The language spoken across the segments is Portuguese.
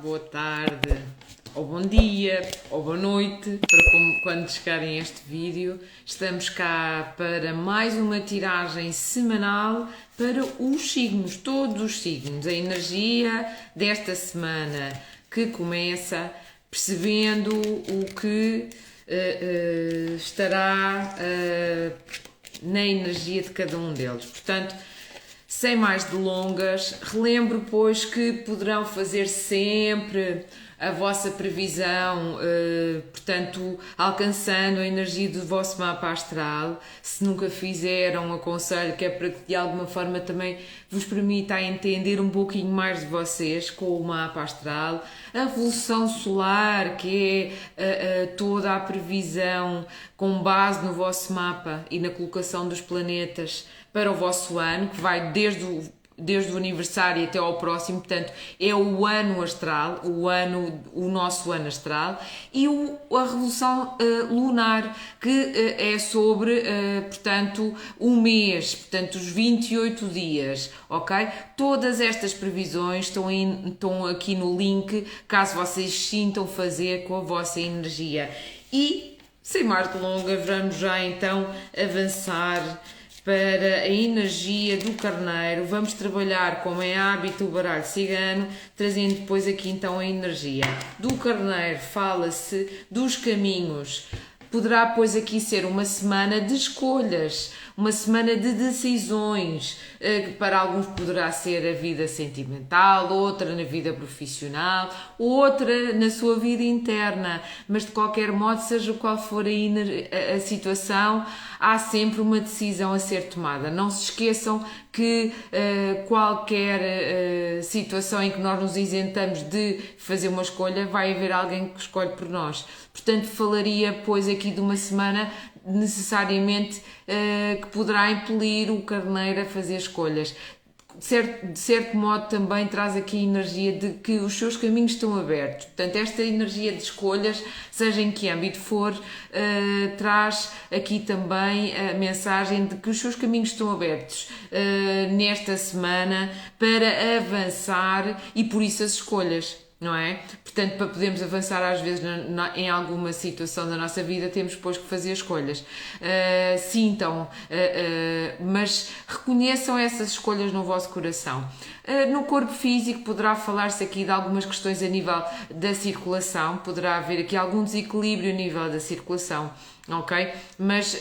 Boa tarde, ou bom dia, ou boa noite, quando chegarem este vídeo. Estamos cá para mais uma tiragem semanal para os signos, todos os signos, a energia desta semana que começa percebendo o que estará na energia de cada um deles. Portanto, sem mais delongas, relembro, pois, que poderão fazer sempre a vossa previsão, portanto, alcançando a energia do vosso mapa astral. Se nunca fizeram, aconselho que é para que de alguma forma também vos permita entender um pouquinho mais de vocês com o mapa astral. A revolução solar, que é toda a previsão com base no vosso mapa e na colocação dos planetas para o vosso ano, que vai desde o aniversário até ao próximo, portanto é o ano astral, o nosso ano astral, e a revolução lunar, que é sobre, portanto, um mês, portanto os 28 dias, ok? Todas estas previsões estão aqui no link, caso vocês sintam fazer com a vossa energia. E, sem mais delongas, vamos já então avançar para a energia do carneiro. Vamos trabalhar, como é hábito, o baralho cigano, trazendo depois aqui então a energia do carneiro. Fala-se dos caminhos. Poderá, pois, aqui ser uma semana de escolhas, uma semana de decisões, que para alguns poderá ser a vida sentimental, outra na vida profissional, outra na sua vida interna, mas de qualquer modo, seja qual for a situação, há sempre uma decisão a ser tomada. Não se esqueçam que qualquer situação em que nós nos isentamos de fazer uma escolha, vai haver alguém que escolhe por nós. Portanto, falaria, pois, aqui de uma semana necessariamente que poderá impelir o carneiro a fazer escolhas. De certo modo também traz aqui a energia de que os seus caminhos estão abertos. Portanto, esta energia de escolhas, seja em que âmbito for, traz aqui também a mensagem de que os seus caminhos estão abertos nesta semana para avançar, e por isso as escolhas, não é? Portanto, para podermos avançar às vezes em alguma situação da nossa vida, temos depois que fazer escolhas. Sintam, mas reconheçam essas escolhas no vosso coração. No corpo físico poderá falar-se aqui de algumas questões a nível da circulação, poderá haver aqui algum desequilíbrio a nível da circulação, ok? Mas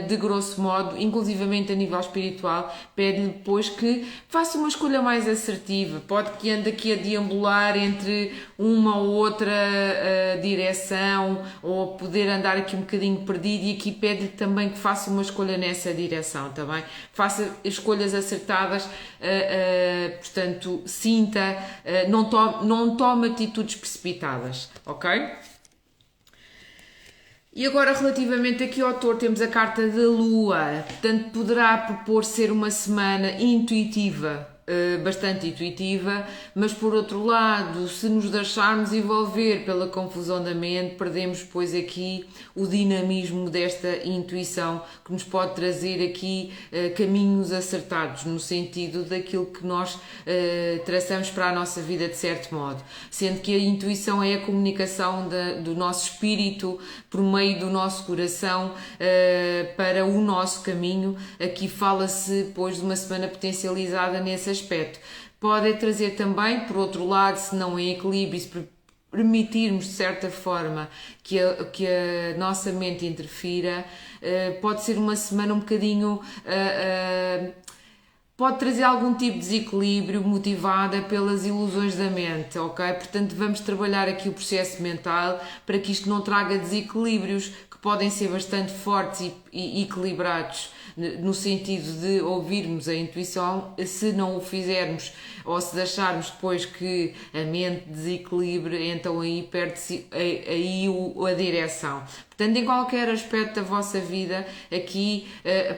de grosso modo, inclusivamente a nível espiritual, pede-lhe depois que faça uma escolha mais assertiva. Pode que ande aqui a deambular entre uma ou outra direção, ou poder andar aqui um bocadinho perdido, e aqui pede-lhe também que faça uma escolha nessa direção, tá bem? Faça escolhas acertadas, portanto, sinta, não tome atitudes precipitadas, ok? E agora, relativamente aqui ao Touro, temos a carta da Lua. Portanto, poderá propor ser uma semana intuitiva, bastante intuitiva, mas por outro lado, se nos deixarmos envolver pela confusão da mente, perdemos, pois, aqui o dinamismo desta intuição, que nos pode trazer aqui caminhos acertados, no sentido daquilo que nós traçamos para a nossa vida, de certo modo. Sendo que a intuição é a comunicação do nosso espírito por meio do nosso coração para o nosso caminho. Aqui fala-se, pois, de uma semana potencializada nesse aspecto. Pode trazer também, por outro lado, se não em equilíbrio, se permitirmos de certa forma que a nossa mente interfira, pode ser uma semana um bocadinho pode trazer algum tipo de desequilíbrio motivada pelas ilusões da mente, ok? Portanto, vamos trabalhar aqui o processo mental para que isto não traga desequilíbrios que podem ser bastante fortes e equilibrados, no sentido de ouvirmos a intuição. Se não o fizermos, ou se deixarmos depois que a mente desequilibre, então aí perde-se a direção. Portanto, em qualquer aspecto da vossa vida, aqui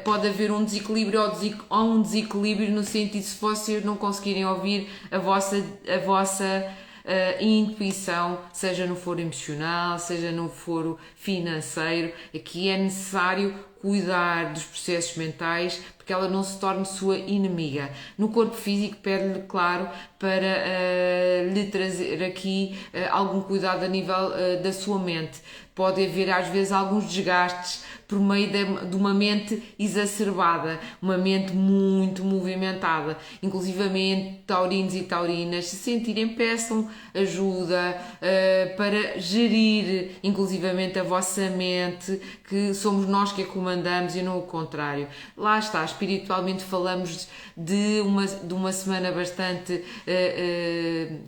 pode haver um desequilíbrio ou um desequilíbrio no sentido, se vocês não conseguirem ouvir a vossa intuição, seja no foro emocional, seja no foro financeiro. Aqui é necessário cuidar dos processos mentais, porque ela não se torne sua inimiga. No corpo físico pede-lhe, claro, para lhe trazer aqui algum cuidado a nível da sua mente. Pode haver às vezes alguns desgastes por meio de uma mente exacerbada, uma mente muito movimentada. Inclusivamente, taurinos e taurinas, se sentirem, peçam ajuda para gerir inclusivamente a vossa mente, que somos nós que a comandamos e não o contrário. Lá está, espiritualmente falamos de uma semana bastante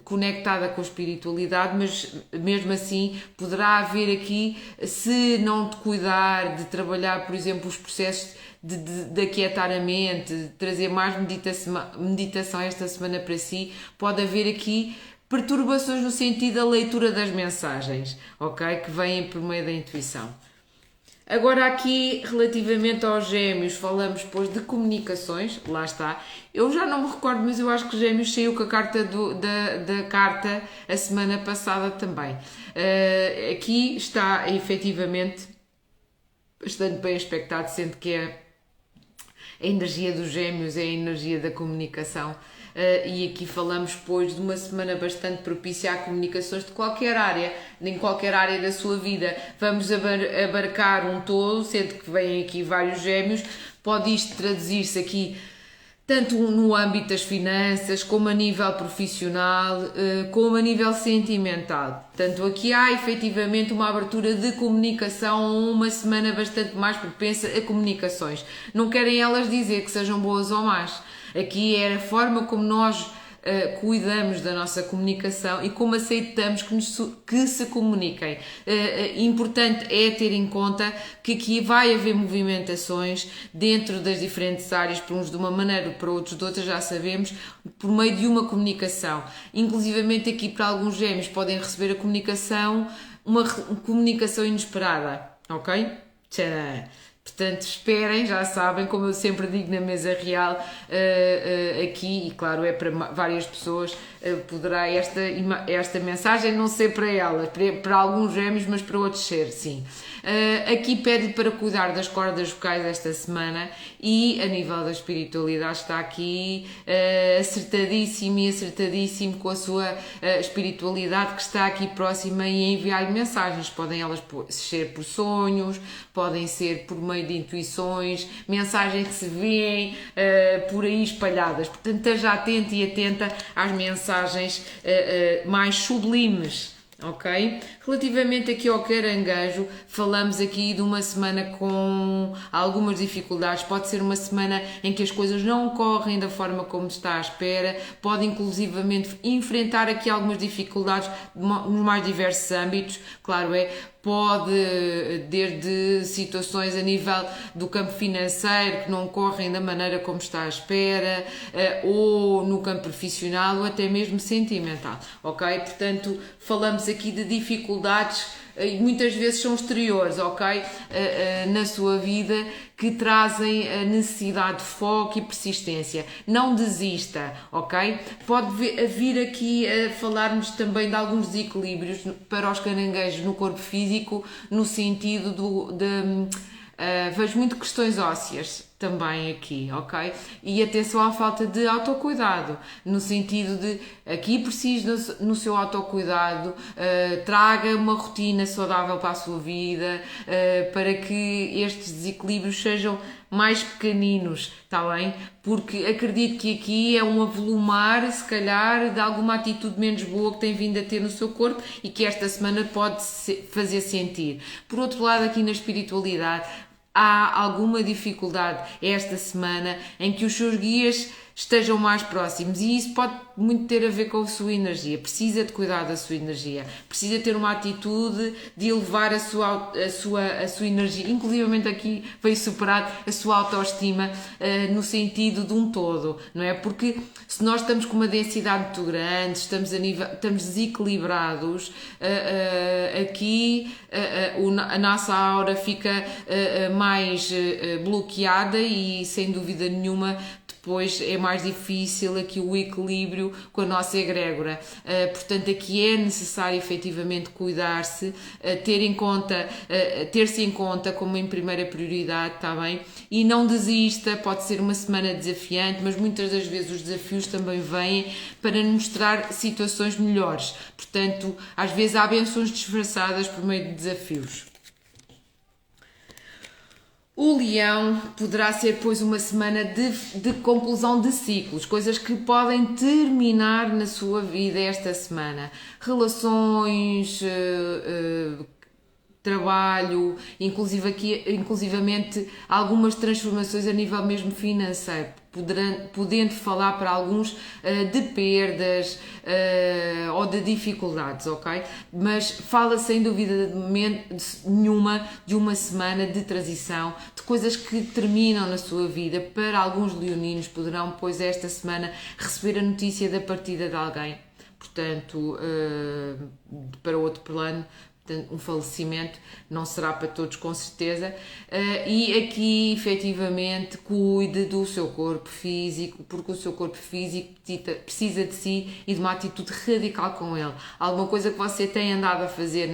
conectada com a espiritualidade, mas mesmo assim poderá haver aqui, se não te cuidar de trabalhar, por exemplo, os processos de aquietar a mente, de trazer mais meditação esta semana para si, pode haver aqui perturbações no sentido da leitura das mensagens, ok? Que vêm por meio da intuição. Agora aqui, relativamente aos gêmeos, falamos depois de comunicações, lá está. Eu já não me recordo, mas eu acho que gêmeos saiu com a carta da carta a semana passada também. Aqui está, efetivamente, bastante bem aspectado, sendo que a energia dos gêmeos é a energia da comunicação. E aqui falamos depois de uma semana bastante propícia a comunicações de qualquer área, em qualquer área da sua vida. Vamos abarcar um todo, sendo que vêm aqui vários gêmeos. Pode isto traduzir-se aqui tanto no âmbito das finanças, como a nível profissional, como a nível sentimental. Portanto, aqui há efetivamente uma abertura de comunicação, uma semana bastante mais propensa a comunicações. Não querem elas dizer que sejam boas ou más. Aqui é a forma como nós cuidamos da nossa comunicação e como aceitamos que se comuniquem. Importante é ter em conta que aqui vai haver movimentações dentro das diferentes áreas, por uns de uma maneira, para outros de outra, já sabemos, por meio de uma comunicação. Inclusivamente aqui para alguns gêmeos podem receber a comunicação, uma comunicação inesperada, ok? Tcharam! Portanto, esperem, já sabem, como eu sempre digo na mesa real, aqui, e claro, é para várias pessoas, poderá esta mensagem não ser para elas, para alguns gêmeos, mas para outros ser, sim. Aqui pede para cuidar das cordas vocais esta semana e a nível da espiritualidade está aqui acertadíssimo com a sua espiritualidade, que está aqui próxima e a enviar-lhe mensagens. Podem elas ser por sonhos, podem ser por meio de intuições, mensagens que se veem por aí espalhadas. Portanto, esteja atento e atenta às mensagens mais sublimes. Ok? Relativamente aqui ao caranguejo, falamos aqui de uma semana com algumas dificuldades. Pode ser uma semana em que as coisas não correm da forma como está à espera, pode inclusivamente enfrentar aqui algumas dificuldades nos mais diversos âmbitos, claro é. Pode, desde situações a nível do campo financeiro que não correm da maneira como está à espera, ou no campo profissional, ou até mesmo sentimental, ok? Portanto, falamos aqui de dificuldades e muitas vezes são exteriores, ok? Na sua vida, que trazem a necessidade de foco e persistência. Não desista, ok? Pode vir aqui a falarmos também de alguns desequilíbrios para os caranguejos no corpo físico, no sentido vejo muito questões ósseas também aqui, ok? E atenção à falta de autocuidado, no sentido de, aqui precisa no seu autocuidado, traga uma rotina saudável para a sua vida, para que estes desequilíbrios sejam mais pequeninos, está bem? Porque acredito que aqui é um avolumar, se calhar, de alguma atitude menos boa que tem vindo a ter no seu corpo e que esta semana pode fazer sentir. Por outro lado, aqui na espiritualidade, há alguma dificuldade esta semana em que os seus guias estejam mais próximos, e isso pode muito ter a ver com a sua energia. Precisa de cuidar da sua energia, precisa ter uma atitude de elevar a sua energia, inclusivamente aqui veio superar a sua autoestima, no sentido de um todo, não é? Porque se nós estamos com uma densidade muito grande, estamos desequilibrados, aqui a nossa aura fica mais bloqueada e sem dúvida nenhuma depois é mais difícil aqui o equilíbrio com a nossa egrégora. Portanto, aqui é necessário efetivamente cuidar-se, ter-se em conta como em primeira prioridade, está bem? E não desista, pode ser uma semana desafiante, mas muitas das vezes os desafios também vêm para nos mostrar situações melhores. Portanto, às vezes há bênçãos disfarçadas por meio de desafios. O Leão poderá ser, pois, uma semana de conclusão de ciclos, coisas que podem terminar na sua vida esta semana. Relações, trabalho, inclusivamente algumas transformações a nível mesmo financeiro, podendo falar para alguns de perdas ou de dificuldades, ok? Mas fala sem dúvida nenhuma de uma semana de transição, de coisas que terminam na sua vida. Para alguns leoninos poderão, pois, esta semana receber a notícia da partida de alguém, portanto, para outro plano. Um falecimento, não será para todos com certeza, e aqui efetivamente cuide do seu corpo físico, porque o seu corpo físico precisa de si e de uma atitude radical com ele. Alguma coisa que você tem andado a fazer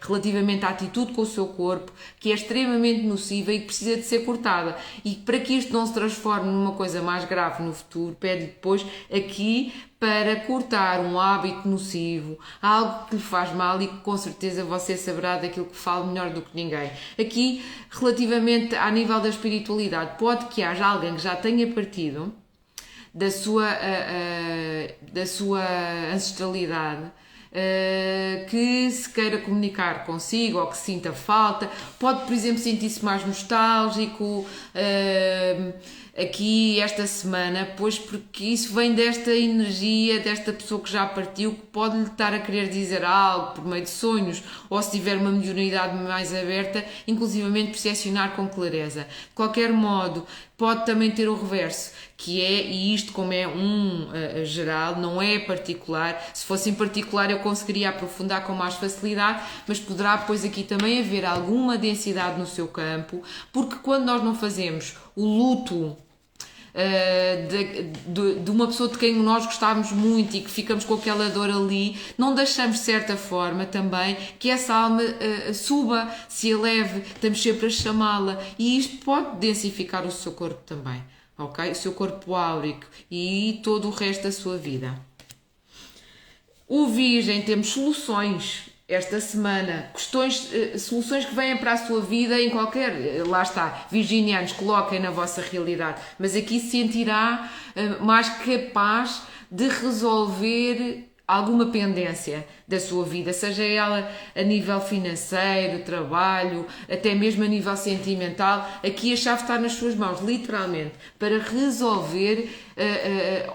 relativamente à atitude com o seu corpo, que é extremamente nociva e que precisa de ser cortada, e para que isto não se transforme numa coisa mais grave no futuro, pede depois aqui para cortar um hábito nocivo, algo que lhe faz mal e que com certeza você saberá daquilo que falo melhor do que ninguém. Aqui, relativamente a nível da espiritualidade, pode que haja alguém que já tenha partido da sua ancestralidade, que se queira comunicar consigo ou que sinta falta. Pode, por exemplo, sentir-se mais nostálgico aqui esta semana, pois porque isso vem desta energia, desta pessoa que já partiu, que pode lhe estar a querer dizer algo por meio de sonhos, ou se tiver uma mediunidade mais aberta, inclusivamente percepcionar com clareza. De qualquer modo, pode também ter o reverso, que é, e isto como é geral, não é particular. Se fosse em particular eu conseguiria aprofundar com mais facilidade, mas poderá depois aqui também haver alguma densidade no seu campo, porque quando nós não fazemos o luto de uma pessoa de quem nós gostávamos muito e que ficamos com aquela dor ali, não deixamos de certa forma também que essa alma suba, se eleve, estamos sempre a chamá-la, e isto pode densificar o seu corpo também, ok? O seu corpo áurico e todo o resto da sua vida. O Virgem, temos soluções esta semana, soluções que vêm para a sua vida em qualquer, lá está, virginianos, coloquem na vossa realidade, mas aqui se sentirá mais capaz de resolver alguma pendência da sua vida, seja ela a nível financeiro, trabalho, até mesmo a nível sentimental. Aqui a chave está nas suas mãos, literalmente, para resolver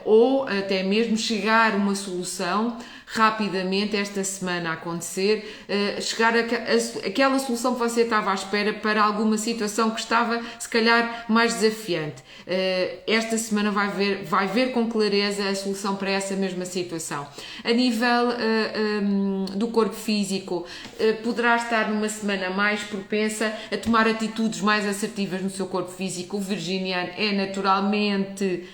ou até mesmo chegar a uma solução rapidamente esta semana a acontecer, chegar àquela solução que você estava à espera para alguma situação que estava se calhar mais desafiante. Esta semana vai ver com clareza a solução para essa mesma situação. A nível do corpo físico, poderá estar numa semana mais propensa a tomar atitudes mais assertivas no seu corpo físico. O virginiano é naturalmente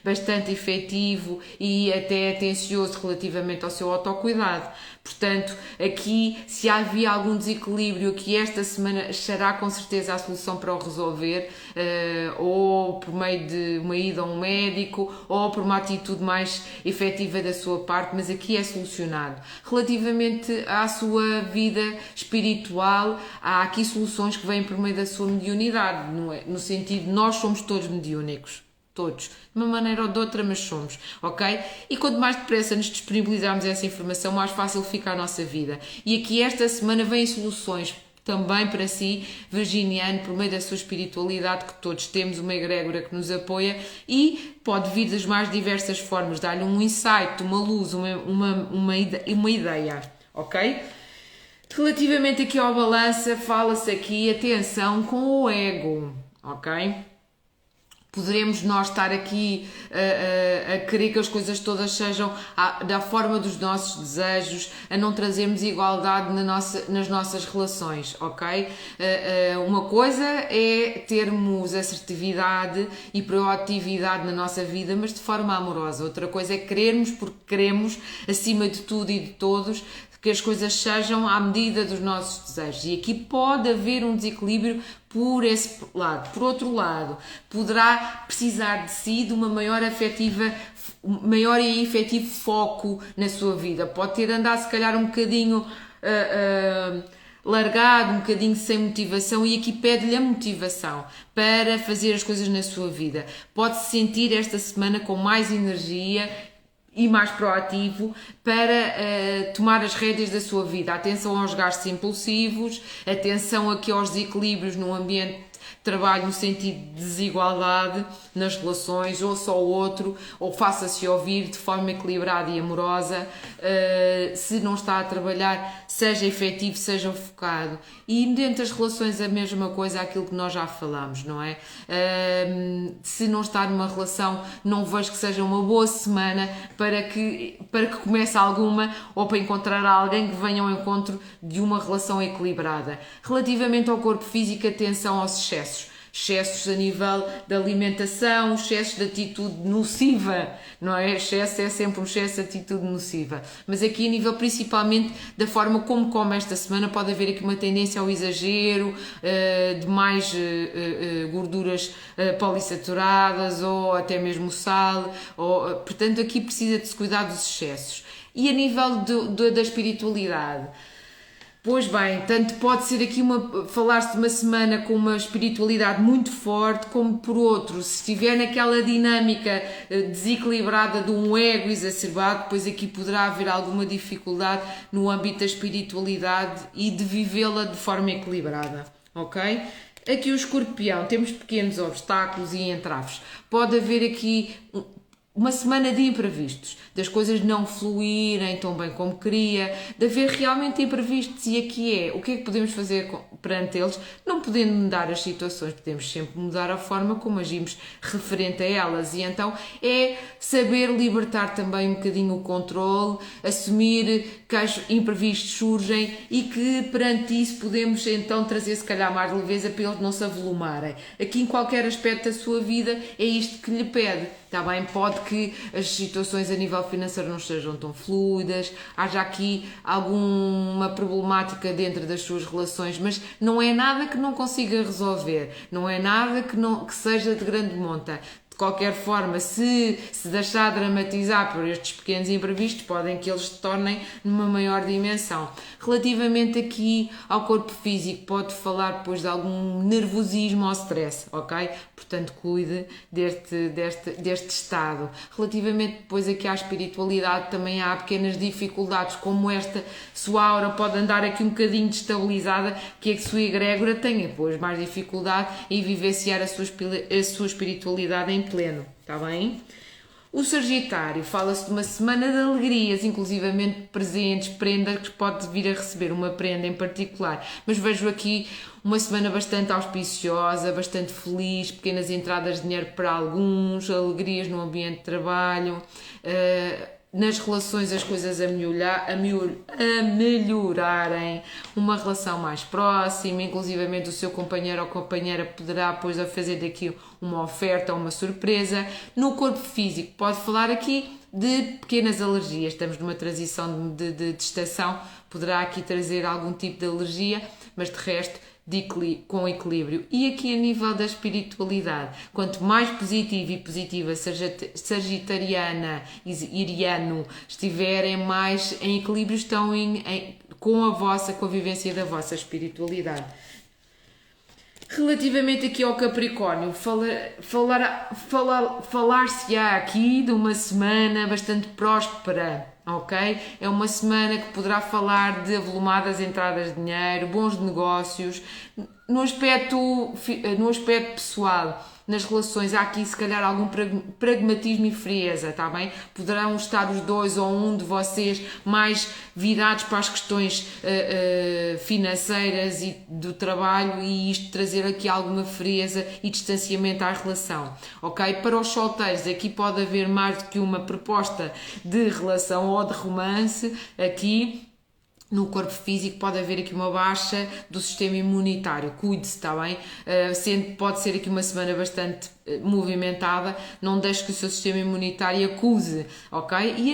bastante efetivo e até atencioso relativamente ao seu autocuidado. Portanto, aqui, se havia algum desequilíbrio, que esta semana achará com certeza a solução para o resolver, ou por meio de uma ida a um médico, ou por uma atitude mais efetiva da sua parte, mas aqui é solucionado. Relativamente à sua vida espiritual, há aqui soluções que vêm por meio da sua mediunidade, não é? No sentido de nós somos todos mediúnicos. Todos, de uma maneira ou de outra, mas somos, ok? E quanto mais depressa nos disponibilizarmos essa informação, mais fácil fica a nossa vida. E aqui esta semana vêm soluções também para si, virginiano, por meio da sua espiritualidade, que todos temos uma egrégora que nos apoia, e pode vir das mais diversas formas, dar-lhe um insight, uma luz, uma ideia, ok? Relativamente aqui ao balança, fala-se aqui, atenção com o ego, ok? Poderemos nós estar aqui a querer que as coisas todas sejam da forma dos nossos desejos, a não trazermos igualdade nas nossas relações, ok? Uma coisa é termos assertividade e proatividade na nossa vida, mas de forma amorosa. Outra coisa é querermos porque queremos, acima de tudo e de todos, que as coisas sejam à medida dos nossos desejos. E aqui pode haver um desequilíbrio por esse lado. Por outro lado, poderá precisar de si de uma maior e efetivo foco na sua vida. Pode ter andado, se calhar, um bocadinho largado, um bocadinho sem motivação, e aqui pede-lhe a motivação para fazer as coisas na sua vida. Pode-se sentir esta semana com mais energia e mais proativo para tomar as rédeas da sua vida. Atenção aos gastos impulsivos, atenção aqui aos desequilíbrios no ambiente de trabalho, no sentido de desigualdade nas relações, ou só o outro, ou faça-se ouvir de forma equilibrada e amorosa. Se não está a trabalhar, seja efetivo, seja focado. E dentro das relações a mesma coisa, aquilo que nós já falamos, não é? Se não está numa relação, não vejo que seja uma boa semana para que comece alguma, ou para encontrar alguém que venha ao encontro de uma relação equilibrada. Relativamente ao corpo físico, atenção aos excessos a nível da alimentação, excessos de atitude nociva, não é? Excesso é sempre um excesso de atitude nociva, mas aqui a nível principalmente da forma como come esta semana, pode haver aqui uma tendência ao exagero, de mais gorduras polissaturadas, ou até mesmo sal, portanto aqui precisa de se cuidar dos excessos. E a nível da espiritualidade, pois bem, tanto pode ser aqui falar-se de uma semana com uma espiritualidade muito forte, como por outro, se estiver naquela dinâmica desequilibrada de um ego exacerbado, depois aqui poderá haver alguma dificuldade no âmbito da espiritualidade e de vivê-la de forma equilibrada, ok? Aqui o escorpião, temos pequenos obstáculos e entraves. Pode haver aqui uma semana de imprevistos, das coisas não fluírem tão bem como queria, de haver realmente imprevistos, e aqui o que é que podemos fazer perante eles? Não podendo mudar as situações, podemos sempre mudar a forma como agimos referente a elas, e então é saber libertar também um bocadinho o controle, assumir que os imprevistos surgem e que perante isso podemos então trazer se calhar mais leveza para eles não se avolumarem. Aqui em qualquer aspecto da sua vida é isto que lhe pede, está bem? Pode que as situações a nível financeiro não sejam tão fluidas, haja aqui alguma problemática dentro das suas relações, mas não é nada que não consiga resolver, não é nada que seja de grande monta. De qualquer forma, se deixar dramatizar por estes pequenos imprevistos, podem que eles se tornem numa maior dimensão. Relativamente aqui ao corpo físico, pode falar depois de algum nervosismo ou stress, ok? Portanto, cuide deste estado. Relativamente depois aqui à espiritualidade, também há pequenas dificuldades, como esta sua aura pode andar aqui um bocadinho destabilizada, que a sua egrégora tenha depois mais dificuldade em vivenciar a sua espiritualidade em pleno, está bem? O Sagitário, fala-se de uma semana de alegrias, inclusivamente presentes, prendas, que pode vir a receber uma prenda em particular, mas vejo aqui uma semana bastante auspiciosa, bastante feliz, pequenas entradas de dinheiro para alguns, alegrias no ambiente de trabalho, nas relações as coisas a melhorarem, uma relação mais próxima, inclusivamente o seu companheiro ou companheira poderá depois fazer daqui uma oferta ou uma surpresa. No corpo físico pode falar aqui de pequenas alergias, estamos numa transição de estação, poderá aqui trazer algum tipo de alergia, mas de resto com equilíbrio. E aqui a nível da espiritualidade, quanto mais positivo e positiva sagitariana e iriano estiverem, mais em equilíbrio estão com a vivência da vossa espiritualidade. Relativamente aqui ao Capricórnio, falar-se-á aqui de uma semana bastante próspera, ok? É uma semana que poderá falar de avolumadas entradas de dinheiro, bons negócios, no aspecto pessoal, nas relações, há aqui se calhar algum pragmatismo e frieza, está bem? Poderão estar os dois ou um de vocês mais virados para as questões financeiras e do trabalho, e isto trazer aqui alguma frieza e distanciamento à relação, ok? Para os solteiros, aqui pode haver mais do que uma proposta de relação ou de romance aqui. No corpo físico pode haver aqui uma baixa do sistema imunitário, cuide-se, está bem? Pode ser aqui uma semana bastante movimentada, não deixe que o seu sistema imunitário acuse, ok? E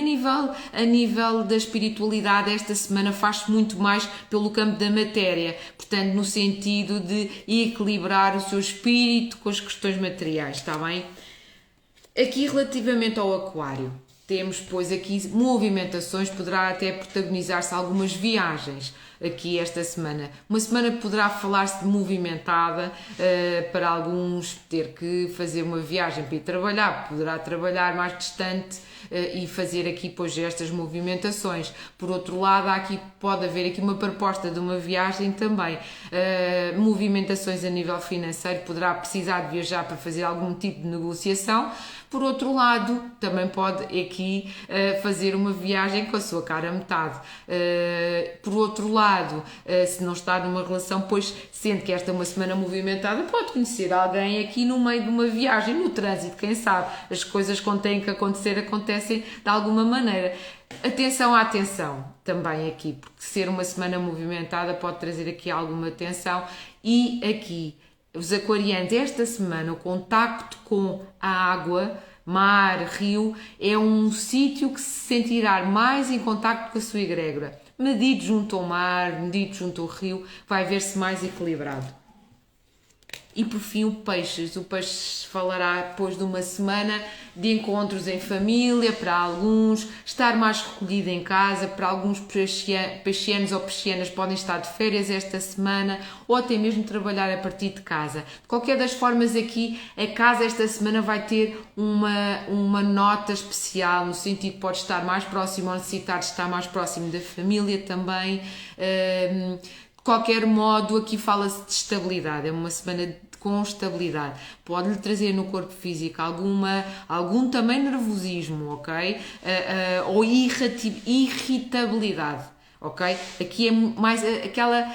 a nível da espiritualidade, esta semana faz-se muito mais pelo campo da matéria, portanto, no sentido de equilibrar o seu espírito com as questões materiais, está bem? Aqui relativamente ao aquário, temos, pois, aqui movimentações, poderá até protagonizar-se algumas viagens aqui esta semana. Uma semana que poderá falar-se de movimentada, para alguns ter que fazer uma viagem para ir trabalhar, poderá trabalhar mais distante e fazer aqui, pois, estas movimentações. Por outro lado, pode haver aqui uma proposta de uma viagem também. Movimentações a nível financeiro, poderá precisar de viajar para fazer algum tipo de negociação. Por outro lado, também pode aqui fazer uma viagem com a sua cara a metade. Por outro lado, se não está numa relação, pois, sendo que esta é uma semana movimentada, pode conhecer alguém aqui no meio de uma viagem, no trânsito, quem sabe. As coisas quando têm que acontecer, acontecem de alguma maneira. Atenção à atenção também aqui, porque ser uma semana movimentada pode trazer aqui alguma tensão. E aqui, os aquarianos, esta semana, o contacto com a água, mar, rio, é um sítio que se sentirá mais em contacto com a sua egrégora. Medido junto ao mar, medido junto ao rio, vai ver-se mais equilibrado. E por fim o Peixes falará depois de uma semana de encontros em família, para alguns, estar mais recolhido em casa, para alguns peixianos ou peixianas podem estar de férias esta semana, ou até mesmo trabalhar a partir de casa. De qualquer das formas aqui, a casa esta semana vai ter uma nota especial, no sentido que pode estar mais próximo ou necessitar de estar mais próximo da família também. De qualquer modo, aqui fala-se de estabilidade, é uma semana com estabilidade. Pode-lhe trazer no corpo físico algum também nervosismo, ok? Ou irritabilidade, ok? Aqui é mais aquela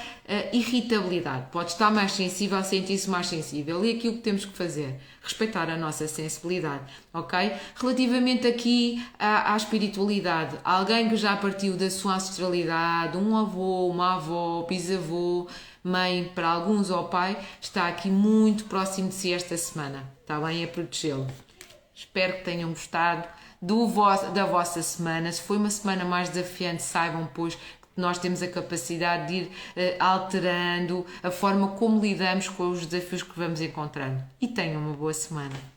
irritabilidade. Pode estar mais sensível, sentir-se mais sensível. E aqui o que temos que fazer? Respeitar a nossa sensibilidade, ok? Relativamente aqui à espiritualidade, alguém que já partiu da sua ancestralidade, um avô, uma avó, bisavô, mãe, para alguns ou pai, está aqui muito próximo de si esta semana, está bem? A protegê-lo. Espero que tenham gostado da vossa semana. Se foi uma semana mais desafiante, saibam, pois, que nós temos a capacidade de ir alterando a forma como lidamos com os desafios que vamos encontrando. E tenham uma boa semana.